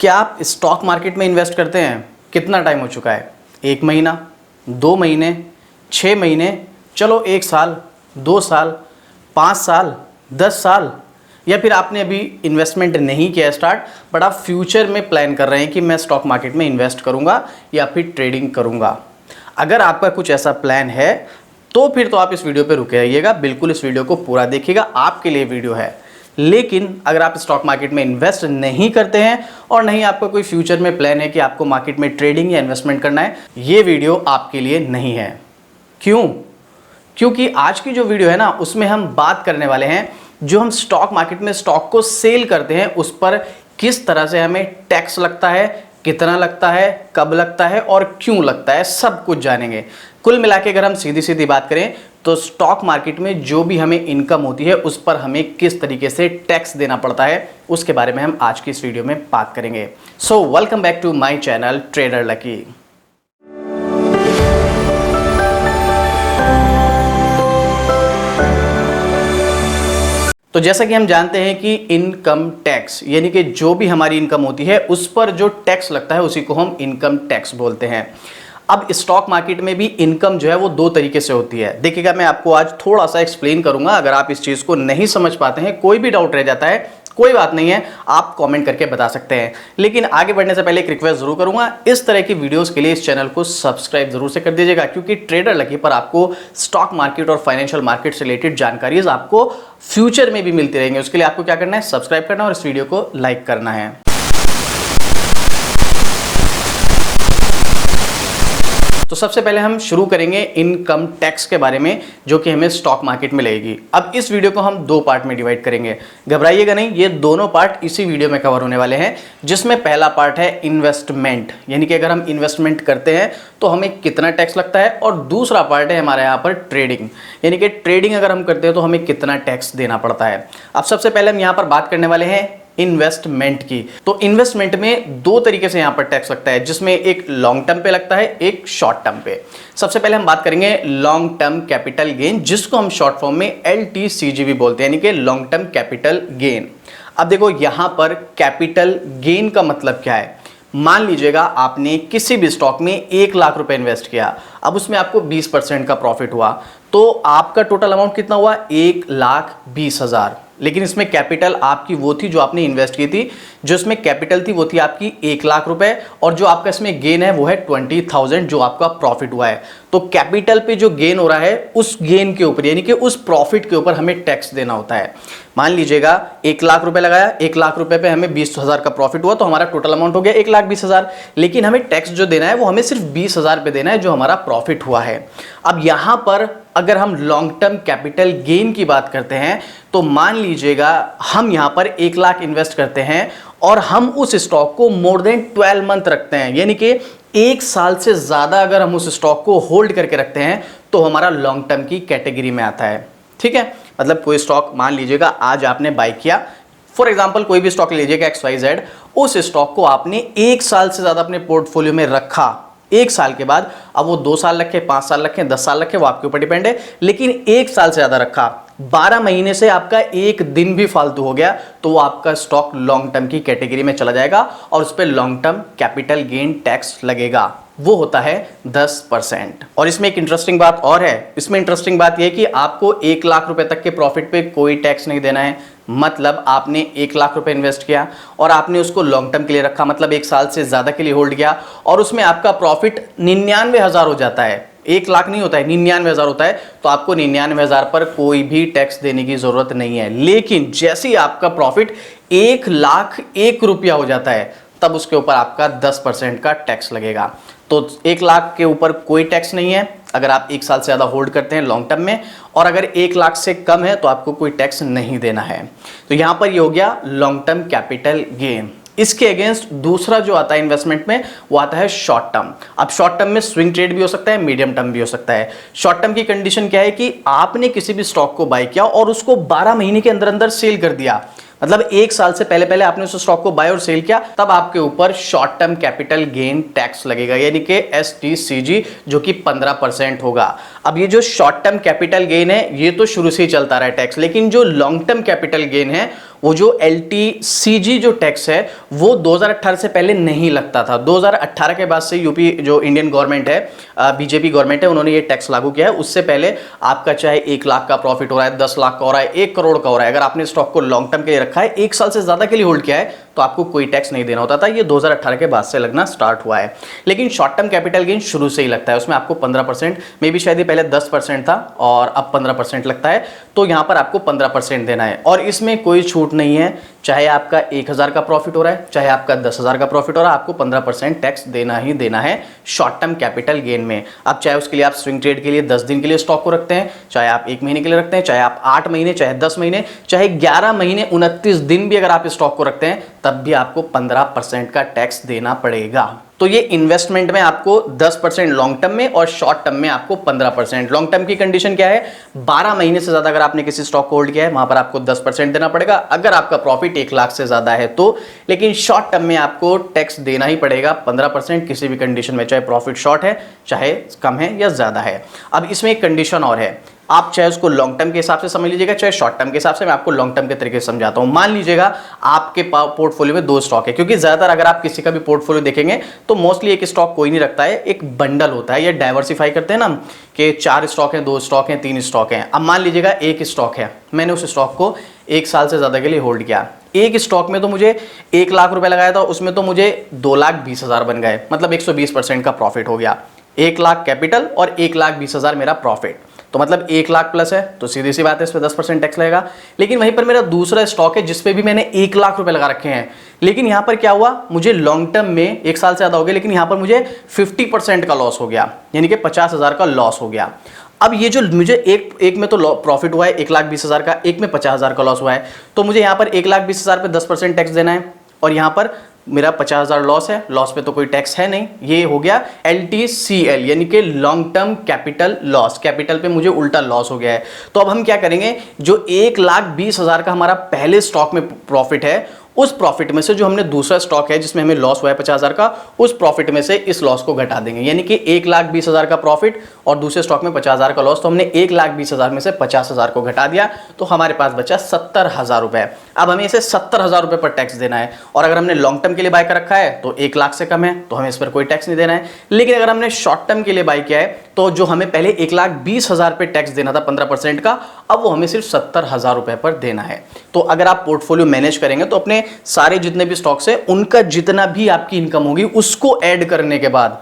क्या आप stock market में इन्वेस्ट करते हैं? कितना टाइम हो चुका है? 1 महीना, 2 महीने, 6 महीने, चलो 1 साल, 2 साल, 5 साल, 10 साल, या फिर आपने अभी इन्वेस्टमेंट नहीं किया स्टार्ट, बट आप फ्यूचर में प्लान कर रहे हैं कि मैं स्टॉक मार्केट में इन्वेस्ट करूंगा या फिर ट्रेडिंग करूंगा। अगर आपका कुछ ऐसा प्लान है तो फिर तो आप इस वीडियो पे रुके रहिएगा, बिल्कुल इस वीडियो को पूरा देखिएगा, आपके लिए वीडियो है। लेकिन अगर आप स्टॉक मार्केट में इन्वेस्ट नहीं करते हैं और नहीं आपका कोई फ्यूचर में प्लान है कि आपको मार्केट में ट्रेडिंग या इन्वेस्टमेंट करना है, ये वीडियो आपके लिए नहीं है। क्यों? क्योंकि आज की जो वीडियो है ना, उसमें हम बात करने वाले हैं जो हम स्टॉक मार्केट में स्टॉक को सेल करते हैं उस पर किस तरह से हमें टैक्स लगता है, कितना लगता है, कब लगता है और क्यों लगता है, सब कुछ जानेंगे। कुल मिला के अगर हम सीधी सीधी बात करें तो स्टॉक मार्केट में जो भी हमें इनकम होती है उस पर हमें किस तरीके से टैक्स देना पड़ता है, उसके बारे में हम आज की इस वीडियो में बात करेंगे। So welcome back to my channel trader lucky. तो जैसा कि हम जानते हैं कि इनकम टैक्स यानी कि जो भी हमारी इनकम होती है उस पर जो टैक्स लगता है उसी को हम इनकम टैक्स बोलते हैं। अब स्टॉक मार्केट में भी इनकम जो है वो 2 तरीके से होती है। देखिएगा, मैं आपको आज थोड़ा सा एक्सप्लेन करूंगा। अगर आप इस चीज़ को नहीं समझ पाते हैं, कोई भी डाउट रह जाता है, कोई बात नहीं है, आप कमेंट करके बता सकते हैं। लेकिन आगे बढ़ने से पहले एक रिक्वेस्ट जरूर करूंगा, इस तरह की वीडियोस के लिए इस चैनल को सब्सक्राइब जरूर से कर दीजिएगा, क्योंकि ट्रेडर लकी पर आपको स्टॉक मार्केट और फाइनेंशियल मार्केट से रिलेटेड जानकारीज आपको फ्यूचर में भी मिलती रहेंगी। उसके लिए आपको क्या करना है, सब्सक्राइब करना और इस वीडियो को लाइक करना है। तो सबसे पहले हम शुरू करेंगे इनकम टैक्स के बारे में, जो कि हमें स्टॉक मार्केट में लगेगी। अब इस वीडियो को हम 2 पार्ट में डिवाइड करेंगे, घबराइएगा नहीं, ये दोनों पार्ट इसी वीडियो में कवर होने वाले हैं। जिसमें पहला पार्ट है इन्वेस्टमेंट, यानी कि अगर हम इन्वेस्टमेंट करते हैं तो हमें कितना टैक्स लगता है, और दूसरा पार्ट है हमारे यहाँ पर ट्रेडिंग, यानी कि ट्रेडिंग अगर हम करते हैं तो हमें कितना टैक्स देना पड़ता है। अब सबसे पहले हम यहाँ पर बात करने वाले हैं इन्वेस्टमेंट की। तो इन्वेस्टमेंट में 2 तरीके से यहां पर टैक्स लगता है, जिसमें एक लॉन्ग टर्म पे लगता है, एक शॉर्ट टर्म पे। सबसे पहले हम बात करेंगे लॉन्ग टर्म कैपिटल गेन, जिसको हम शॉर्ट फॉर्म में LTCGB बोलते हैं, यानी कि लॉन्ग टर्म कैपिटल गेन। अब देखो यहां पर कैपिटल गेन का मतलब क्या है। मान लीजिएगा आपने किसी भी स्टॉक में 1 लाख रुपए इन्वेस्ट किया, अब उसमें आपको 20% का प्रॉफिट हुआ, तो आपका टोटल अमाउंट कितना हुआ, 1,20,000। लेकिन इसमें कैपिटल आपकी वो थी जो आपने इन्वेस्ट की थी, जो इसमें कैपिटल थी वो थी आपकी 1 लाख रुपए, और जो आपका इसमें गेन है वो है 20,000 जो आपका प्रॉफिट हुआ है। तो कैपिटल पे जो गेन हो रहा है उस गेन के ऊपर, यानी कि उस प्रॉफिट के ऊपर हमें टैक्स देना होता है। मान लीजिएगा 1 लाख रुपए लगाया, 1 लाख रुपए पे हमें 20,000 का प्रॉफिट हुआ, तो हमारा टोटल अमाउंट हो गया 1,20,000। लेकिन हमें टैक्स जो देना है वो हमें सिर्फ 20,000 पे देना है, जो हमारा प्रॉफिट हुआ है। अब यहां पर अगर हम लॉन्ग टर्म कैपिटल गेन की बात करते हैं, तो मान लीजिएगा हम यहां पर 1 लाख इन्वेस्ट करते हैं और हम उस स्टॉक को मोर देन 12 मंथ रखते हैं, यानी कि 1 साल से ज्यादा अगर हम उस स्टॉक को होल्ड करके रखते हैं तो हमारा लॉन्ग टर्म की कैटेगरी में आता है। ठीक है, मतलब कोई स्टॉक मान लीजिएगा आज आपने बाय किया, फॉर एग्जाम्पल कोई भी स्टॉक लीजिएगा XYZ, उस स्टॉक को आपने 1 साल से ज्यादा अपने पोर्टफोलियो में रखा। 1 साल के बाद अब वो 2 साल रखे, 5 साल रखे, 10 साल रखे, वो आपके ऊपर डिपेंड है, लेकिन 1 साल से ज्यादा रखा, 12 महीने से आपका 1 दिन भी फालतू हो गया, तो वो आपका स्टॉक लॉन्ग टर्म की कैटेगरी में चला जाएगा और उस पर long term capital gain tax लगेगा, वो होता है 10%। और इसमें एक इंटरेस्टिंग बात और है, इसमें इंटरेस्टिंग बात यह है कि आपको 1 लाख रुपए तक के प्रॉफिट पे कोई टैक्स नहीं देना है। मतलब आपने 1 लाख रुपए इन्वेस्ट किया और आपने उसको लॉन्ग टर्म के लिए रखा, मतलब 1 साल से ज्यादा के लिए होल्ड किया, और उसमें आपका प्रॉफिट 99,000 हो जाता है। 1 लाख नहीं होता है, 99,000 होता है, तो आपको 99,000 पर कोई भी टैक्स देने की जरूरत नहीं है। लेकिन जैसे ही आपका प्रॉफिट 1,01 रुपया हो जाता है, तब उसके ऊपर आपका 10% का टैक्स लगेगा। तो 1 लाख के ऊपर कोई टैक्स नहीं है अगर आप 1 साल से ज़्यादा होल्ड करते हैं लॉन्ग टर्म में, और अगर 1 लाख से कम है तो आपको कोई टैक्स नहीं देना है। तो यहाँ पर ये हो गया लॉन्ग टर्म कैपिटल गेन। इसके अगेंस्ट दूसरा जो आता है इन्वेस्टमेंट में, वो आता है शॉर्ट टर्म। अब शॉर्ट टर्म में स्विंग ट्रेड भी हो सकता है, मीडियम टर्म भी हो सकता है। शॉर्ट टर्म की कंडीशन क्या है कि आपने किसी भी स्टॉक को बाय किया और उसको 12 महीने के अंदर अंदर सेल कर दिया, मतलब 1 साल से पहले पहले आपने उस स्टॉक को बाय और सेल किया, तब आपके ऊपर short term capital gain tax लगेगा, यानी कि STCG, जो कि 15% होगा। अब ये जो शॉर्ट टर्म कैपिटल गेन है ये तो शुरू से ही चलता रहा है टैक्स, लेकिन जो लॉन्ग टर्म कैपिटल गेन है वो जो LTCG जो टैक्स है वो 2018 से पहले नहीं लगता था। 2018 के बाद से यूपी जो इंडियन गवर्नमेंट है, बीजेपी गवर्नमेंट है, उन्होंने ये टैक्स लागू किया है। उससे पहले आपका चाहे 1 लाख का प्रॉफिट हो रहा है, 10 लाख का हो रहा है, 1 करोड़ का हो रहा है, अगर आपने स्टॉक को लॉन्ग टर्म के लिए रखा है, 1 साल से ज्यादा के लिए होल्ड किया है, तो आपको कोई टैक्स नहीं देना होता था। ये 2018 के बाद से लगना स्टार्ट हुआ है। लेकिन शॉर्ट टर्म कैपिटल गेन शुरू से ही लगता है, उसमें आपको 15%, मे बी शायद ये पहले 10% था और अब 15% लगता है, तो यहां पर आपको 15% देना है। और इसमें कोई छूट नहीं है, चाहे आपका 1000 का प्रॉफिट हो रहा है, चाहे आपका 10,000 का प्रॉफिट हो रहा है, आपको 15% टैक्स देना ही देना है शॉर्ट टर्म कैपिटल गेन में। अब चाहे उसके लिए आप स्विंग ट्रेड के लिए 10 दिन के लिए स्टॉक को रखते हैं, चाहे आप 1 महीने के लिए रखते हैं, चाहे आप 8 महीने, चाहे 10 महीने, चाहे 11 महीने 29 दिन भी अगर आप स्टॉक को रखते हैं, तब भी आपको 15% का टैक्स देना पड़ेगा। तो ये इन्वेस्टमेंट में आपको 10% लॉन्ग टर्म में और शॉर्ट टर्म में आपको 15%। लॉन्ग टर्म की कंडीशन क्या है, 12 महीने से ज्यादा अगर आपने किसी स्टॉक को होल्ड किया है, वहां पर आपको 10% देना पड़ेगा अगर आपका प्रॉफिट 1 लाख से ज्यादा है तो। लेकिन शॉर्ट टर्म में आपको टैक्स देना ही पड़ेगा 15% किसी भी कंडीशन में, चाहे प्रॉफिट शॉर्ट है, चाहे कम है या ज्यादा है। अब इसमें एक कंडीशन और है, आप चाहे उसको लॉन्ग टर्म के हिसाब से समझ लीजिएगा, चाहे शॉर्ट टर्म के हिसाब से। मैं आपको लॉन्ग टर्म के तरीके से समझाता हूं। मान लीजिएगा आपके पोर्टफोलियो में 2 स्टॉक है, क्योंकि ज्यादातर अगर आप किसी का भी पोर्टफोलियो देखेंगे तो मोस्टली एक स्टॉक कोई नहीं रखता है, एक बंडल होता है। ये डाइवर्सिफाई करते हैं ना कि 4 स्टॉक हैं, 2 स्टॉक हैं, 3 स्टॉक हैं। अब मान लीजिएगा एक स्टॉक है, मैंने उस स्टॉक को 1 साल से ज्यादा के लिए होल्ड किया। एक स्टॉक में तो मुझे 1 लाख रुपए लगाया था, उसमें तो मुझे 2,20,000 बन गए, मतलब 120% का प्रॉफिट हो गया। 1 लाख कैपिटल और 1,20,000 मेरा प्रॉफिट, तो मतलब 1 लाख प्लस है, तो सीधी सी बात है इस पे 10% टैक्स लगेगा। लेकिन वहीं पर मेरा दूसरा स्टॉक है जिसपे भी मैंने 1 लाख रुपए लगा रखे हैं, लेकिन यहां पर क्या हुआ, मुझे लॉन्ग टर्म में 1 साल से ज्यादा हो गया, लेकिन यहां पर मुझे 50% का लॉस हो गया, यानी कि 50,000 का लॉस हो गया। अब ये जो मुझे एक में तो प्रॉफिट हुआ है 1,20,000 का, एक में 50,000 का लॉस हुआ है, तो मुझे यहां पर 1,20,000 पे 10% टैक्स देना है, और यहां पर मेरा 50,000 लॉस है, लॉस पे तो कोई टैक्स है नहीं। ये हो गया LTCL, यानी कि long term capital loss. Capital पे मुझे उल्टा लॉस हो गया है। तो अब हम क्या करेंगे, जो 1,20,000 का हमारा पहले स्टॉक में प्रॉफिट है, उस प्रॉफिट में से जो हमने दूसरा स्टॉक है जिसमें हमें लॉस हुआ है 50,000 का, उस प्रॉफिट में से इस लॉस को घटा देंगे। यानी कि 1,20,000 का प्रॉफिट और दूसरे स्टॉक में 50,000 का लॉस, तो हमने 1,20,000 में से 50,000 को घटा दिया, तो हमारे पास बचा 70,000 रुपए। अब हमें इसे 70,000 रुपए पर टैक्स देना है। और अगर हमने लॉन्ग टर्म के लिए बाय कर रखा है तो 1 लाख से कम है, तो हमें इस पर कोई टैक्स नहीं देना है। लेकिन अगर हमने शॉर्ट टर्म के लिए बाय किया है, तो जो हमें पहले 1,20,000 पे टैक्स देना था 15% का, अब वो हमें सिर्फ 70,000 रुपए पर देना है। तो अगर आप पोर्टफोलियो मैनेज करेंगे तो अपने सारे जितने भी स्टॉक्स है उनका जितना भी आपकी इनकम होगी उसको ऐड करने के बाद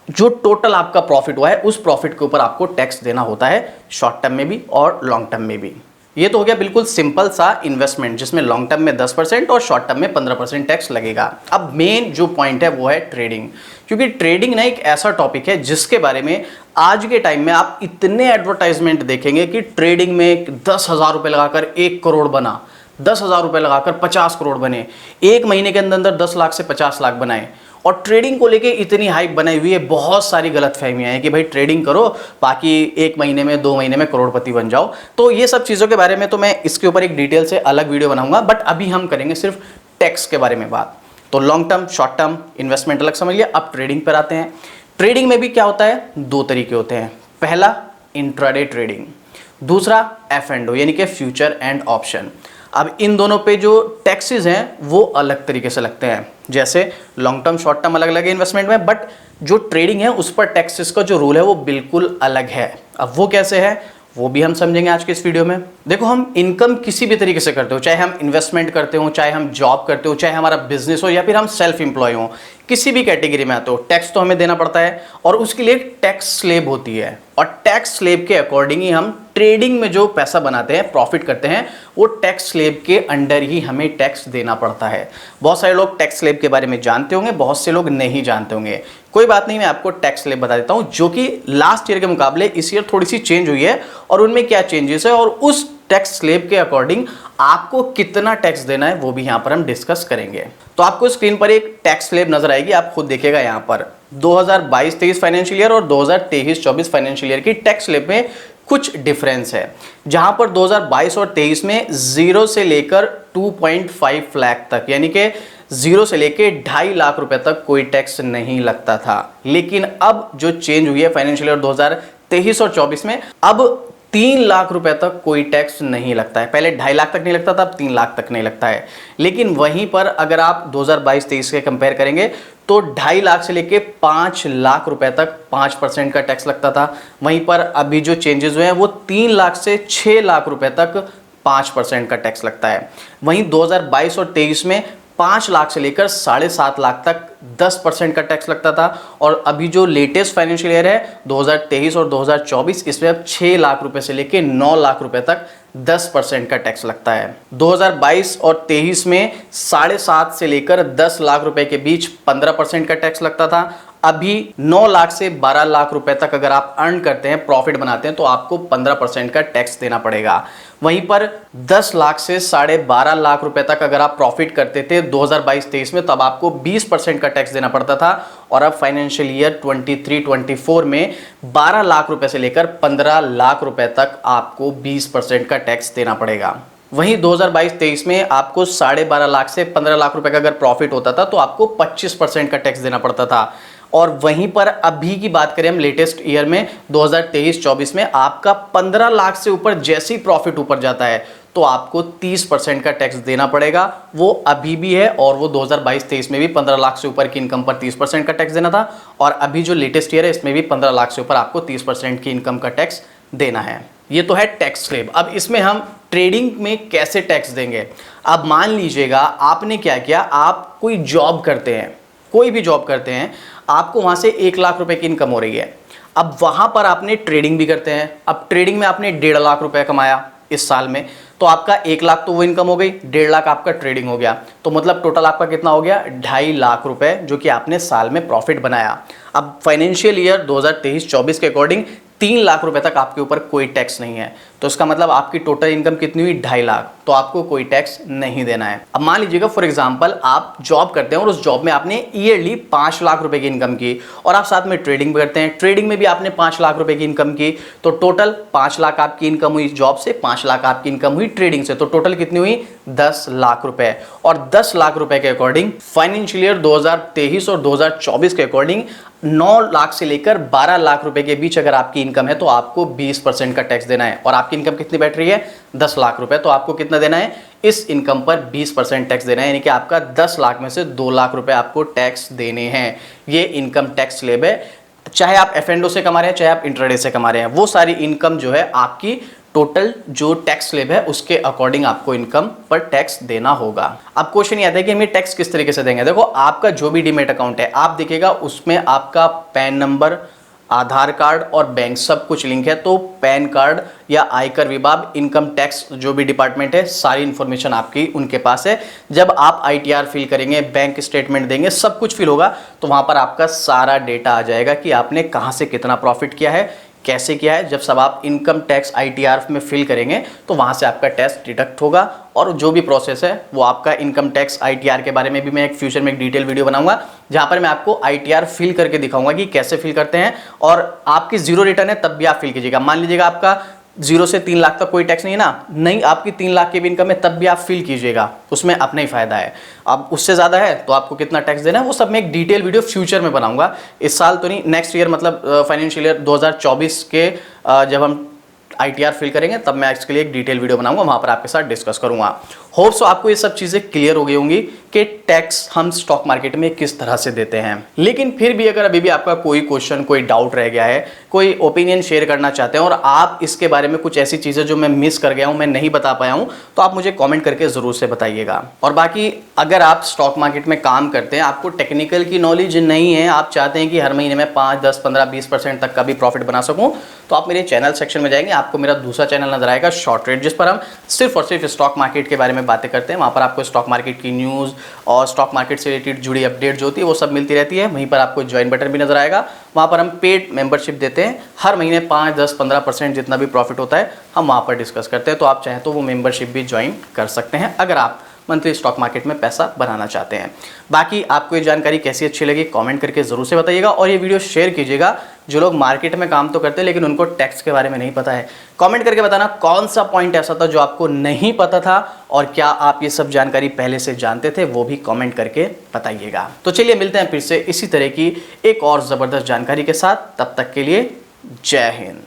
जो टोटल आपका प्रॉफिट हुआ है, उस प्रॉफिट के ऊपर आपको टैक्स देना होता है, शॉर्ट टर्म में भी और लॉन्ग टर्म में भी। ये तो हो गया बिल्कुल सिंपल सा इन्वेस्टमेंट, जिसमें लॉन्ग टर्म में 10% और शॉर्ट टर्म में 15% टैक्स लगेगा। अब मेन जो पॉइंट है वो है ट्रेडिंग, क्योंकि ट्रेडिंग ना एक ऐसा टॉपिक है जिसके बारे में आज के टाइम में आप इतने एडवर्टाइजमेंट देखेंगे कि ट्रेडिंग में 10,000 रुपए लगाकर 1 करोड़ बना, 10,000 रुपए लगाकर 50 करोड़ बने, 1 महीने के अंदर अंदर 10 लाख से 50 लाख बनाए। और ट्रेडिंग को लेके इतनी हाइप बनाई हुई है, बहुत सारी गलतफहमियां हैं कि भाई ट्रेडिंग करो बाकी 1 महीने में 2 महीने में करोड़पति बन जाओ। तो ये सब चीज़ों के बारे में तो मैं इसके ऊपर एक डिटेल से अलग वीडियो बनाऊंगा, बट अभी हम करेंगे सिर्फ टैक्स के बारे में बात। तो long term, short term, investment अलग समझ लिया। अब ट्रेडिंग पर आते हैं। ट्रेडिंग में भी क्या होता है, 2 तरीके होते हैं। पहला इंट्राडे ट्रेडिंग, दूसरा F&O यानी कि फ्यूचर एंड ऑप्शन। अब इन दोनों पे जो टैक्सेस हैं वो अलग तरीके से लगते हैं। जैसे लॉन्ग टर्म, शॉर्ट टर्म अलग अलग है इन्वेस्टमेंट में, बट जो ट्रेडिंग है उस पर टैक्सेस का जो रूल है वो बिल्कुल अलग है। अब वो कैसे है वो भी हम समझेंगे आज के इस वीडियो में। देखो, हम इनकम किसी भी तरीके से करते हो, चाहे हम इन्वेस्टमेंट करते हो, चाहे हम जॉब करते हो, चाहे हमारा बिजनेस हो, या फिर हम सेल्फ एम्प्लॉय हो, किसी भी कैटेगरी में आते हो, टैक्स तो हमें देना पड़ता है। और उसके लिए टैक्स स्लेब होती है, और टैक्स स्लेब के अकॉर्डिंग ही हम ट्रेडिंग में जो पैसा बनाते हैं, प्रॉफिट करते हैं, वो टैक्स स्लेब के अंडर ही हमें टैक्स देना पड़ता है। बहुत सारे लोग टैक्स स्लेब के बारे में जानते होंगे, बहुत से लोग नहीं जानते होंगे। कोई बात नहीं, मैं आपको टैक्स स्लेब बता देता हूं, जो कि लास्ट ईयर के मुकाबले इस ईयर थोड़ी सी चेंज हुई है, और उनमें क्या चेंजेस है और उस टैक्स स्लेब के अकॉर्डिंग आपको कितना टैक्स देना है वो भी यहां पर हम डिस्कस करेंगे। तो आपको स्क्रीन पर एक टैक्स स्लेब नजर आएगी, आप खुद देखिएगा यहां पर 2022-23 फाइनेंशियल ईयर और 2023-24 फाइनेंशियल ईयर की टैक्स स्लेब में कुछ डिफरेंस है। जहां पर 2022 और 23 में 0 से लेकर 2.5 लाख तक, यानी कि 0 से लेके 2.5 लाख रुपए तक कोई टैक्स नहीं लगता था। लेकिन अब जो चेंज हुई है फाइनेंशियल ईयर 2023 और 24 में, अब 3 लाख रुपए तक कोई टैक्स नहीं लगता है। पहले 2.5 लाख तक नहीं लगता था, अब 3 लाख तक नहीं लगता है। लेकिन वहीं पर अगर आप 2022-23 के कंपेयर करेंगे तो 2.5 लाख से लेके 5 लाख रुपए तक 5% का टैक्स लगता था। वहीं पर अभी जो चेंजेस हुए हैं वो 3 लाख से 6 लाख रुपए तक 5% का टैक्स लगता है। वहीं 2022 और 23 में 5 लाख से लेकर 7.5 लाख तक 10% का टैक्स लगता था। और अभी जो लेटेस्ट फाइनेंशियल ईयर है 2023 और 2024, इसमें अब 6 लाख रुपए से लेकर 9 लाख रुपए तक 10% का टैक्स लगता है। 2022 और 23 में 7.5 से लेकर 10 लाख रुपए के बीच 15% का टैक्स लगता था। अभी 9 लाख से 12 लाख रुपए तक अगर आप अर्न करते हैं, प्रॉफिट बनाते हैं, तो आपको 15% का टैक्स देना पड़ेगा। वहीं पर 10 लाख से 12.5 लाख रुपए तक अगर आप प्रॉफिट करते थे 2022-23 में, तब आपको 20% का टैक्स देना पड़ता था। और अब फाइनेंशियल ईयर 23-24 में 12 लाख रुपए से लेकर 15 लाख रुपए तक आपको 20% का टैक्स देना पड़ेगा। वहीं 2022-23 में आपको 12.5 लाख से 15 लाख रुपए का अगर प्रॉफिट होता था तो आपको 25% का टैक्स देना पड़ता था। और वहीं पर अभी की बात करें हम लेटेस्ट ईयर में 2023-24 में, आपका 15 लाख से ऊपर जैसे ही प्रॉफिट ऊपर जाता है तो आपको 30% का टैक्स देना पड़ेगा। वो अभी भी है और वो 2022-23 में भी 15 लाख से ऊपर की इनकम पर 30% का टैक्स देना था। और अभी जो लेटेस्ट ईयर है इसमें भी 15 लाख से ऊपर आपको 30% की इनकम का टैक्स देना है। ये तो है टैक्स स्लैब। अब इसमें हम ट्रेडिंग में कैसे टैक्स देंगे। अब मान लीजिएगा आपने क्या किया, आप कोई जॉब करते हैं, कोई भी जॉब करते हैं, आपको वहां से 1 लाख रुपए की इनकम हो रही है। अब वहां पर आपने ट्रेडिंग भी करते हैं। अब ट्रेडिंग में आपने 1.5 लाख रुपए कमाया इस साल में, तो आपका 1 लाख तो वो इनकम हो गई, 1.5 लाख आपका ट्रेडिंग हो गया, तो मतलब टोटल आपका कितना हो गया, 2.5 लाख रुपए जो कि आपने साल में प्रॉफिट बनाया। अब फाइनेंशियल ईयर 2023-24 के अकॉर्डिंग 3 लाख रुपए तक आपके ऊपर कोई टैक्स नहीं है, तो इसका मतलब आपकी टोटल इनकम कितनी हुई, 2.5 लाख, तो आपको कोई टैक्स नहीं देना है। अब मान लीजिएगा फॉर एग्जांपल आप जॉब करते हैं और उस जॉब में आपने ईयरली 5 लाख रुपए की इनकम की और आप साथ में ट्रेडिंग भी करते हैं, ट्रेडिंग में भी आपने 5 लाख रुपए की इनकम की, तो टोटल 5 लाख आपकी इनकम हुई जॉब से, 5 लाख आपकी इनकम हुई ट्रेडिंग से, तो टोटल कितनी हुई, 10 लाख रुपए। और 10 लाख रुपए के अकॉर्डिंग फाइनेंशियल ईयर 2023 और 2024 के अकॉर्डिंग 9 लाख से लेकर 12 लाख रुपए के बीच अगर आपकी इनकम है तो आपको 20% का टैक्स देना है। और आपकी इनकम कितनी बैठ रही है, 10 लाख रुपए, तो आपको कितना देना है, इस इनकम पर 20% टैक्स देना है, यानी कि आपका 10 लाख में से 2 लाख रुपए आपको टैक्स देने हैं। ये इनकम टैक्स स्लैब है। चाहे आप F&O से कमा रहे हैं, चाहे आप इंट्राडे से कमा रहे हैं, वो सारी इनकम जो है आपकी टोटल जो टैक्स स्लैब है उसके अकॉर्डिंग आपको इनकम पर टैक्स देना होगा। अब क्वेश्चन ये आता है कि हम ये टैक्स किस तरीके से देंगे। देखो, आपका जो भी डीमैट अकाउंट है आप देखिएगा उसमें आपका पैन नंबर, आधार कार्ड और बैंक सब कुछ लिंक है, तो पैन कार्ड या आयकर विभाग, इनकम टैक्स जो भी डिपार्टमेंट है, सारी इंफॉर्मेशन आपकी उनके पास है। जब आप ITR फिल करेंगे, बैंक स्टेटमेंट देंगे, सब कुछ फिल होगा, तो वहां पर आपका सारा डेटा आ जाएगा कि आपने कहां से कितना प्रॉफिट किया है, कैसे किया है। जब सब आप इनकम टैक्स ITR में फिल करेंगे तो वहां से आपका टैक्स डिडक्ट होगा। और जो भी प्रोसेस है वो आपका इनकम टैक्स ITR के बारे में भी मैं एक फ्यूचर में एक डिटेल वीडियो बनाऊंगा, जहां पर मैं आपको ITR फिल करके दिखाऊंगा कि कैसे फिल करते हैं। और आपकी जीरो रिटर्न है तब भी आप फिल कीजिएगा। मान लीजिएगा आपका 0 से 3 लाख तक कोई टैक्स नहीं है ना, नहीं, आपकी 3 लाख की भी इनकम है तब भी आप फिल कीजिएगा, उसमें अपना ही फायदा है। अब उससे ज़्यादा है तो आपको कितना टैक्स देना है वो सब मैं एक डिटेल वीडियो फ्यूचर में बनाऊंगा, इस साल तो नहीं, नेक्स्ट ईयर मतलब फाइनेंशियल ईयर 2024 के जब हम ITR फिल करेंगे तब मैं इसके लिए एक डिटेल वीडियो बनाऊंगा, वहां पर आपके साथ डिस्कस करूंगा। होप सो आपको ये सब चीजें क्लियर हो गई होंगी कि टैक्स हम स्टॉक मार्केट में किस तरह से देते हैं। लेकिन फिर भी अगर अभी भी आपका कोई क्वेश्चन, कोई डाउट रह गया है, कोई ओपिनियन शेयर करना चाहते हैं और आप इसके बारे में कुछ ऐसी चीजें जो मैं मिस कर गया हूं, मैं नहीं बता पाया हूं, तो आप मुझे कॉमेंट करके जरूर से बताइएगा। और बाकी अगर आप स्टॉक मार्केट में काम करते हैं, आपको टेक्निकल की नॉलेज नहीं है, आप चाहते हैं कि हर महीने में 5, 10, 15, 20% तक का भी प्रॉफिट बना सकूं, तो आप मेरे चैनल सेक्शन में जाएंगे, आपको मेरा दूसरा चैनल नजर आएगा शॉर्ट ट्रेड, जिस पर हम सिर्फ और सिर्फ स्टॉक मार्केट के बारे में बातें करते हैं। वहां पर आपको स्टॉक मार्केट की न्यूज़ और स्टॉक मार्केट से रिलेटेड जुड़ी अपडेट जो होती है वो सब मिलती रहती है। वहीं पर आपको ज्वाइन बटन भी नजर आएगा, वहां पर हम पेड मेंबरशिप देते हैं, हर महीने 5, 10, 15% जितना भी प्रॉफिट होता है हम वहां पर डिस्कस करते हैं। तो आप चाहें तो वो मेंबरशिप भी ज्वाइन कर सकते हैं अगर आप मंथली स्टॉक मार्केट में पैसा बनाना चाहते हैं। बाकी आपको ये जानकारी कैसी अच्छी लगी कमेंट करके ज़रूर से बताइएगा और ये वीडियो शेयर कीजिएगा। जो लोग मार्केट में काम तो करते हैं लेकिन उनको टैक्स के बारे में नहीं पता है, कमेंट करके बताना कौन सा पॉइंट ऐसा था जो आपको नहीं पता था और क्या आप ये सब जानकारी पहले से जानते थे, वो भी कमेंट करके बताइएगा। तो चलिए मिलते हैं फिर से इसी तरह की एक और ज़बरदस्त जानकारी के साथ, तब तक के लिए जय हिंद।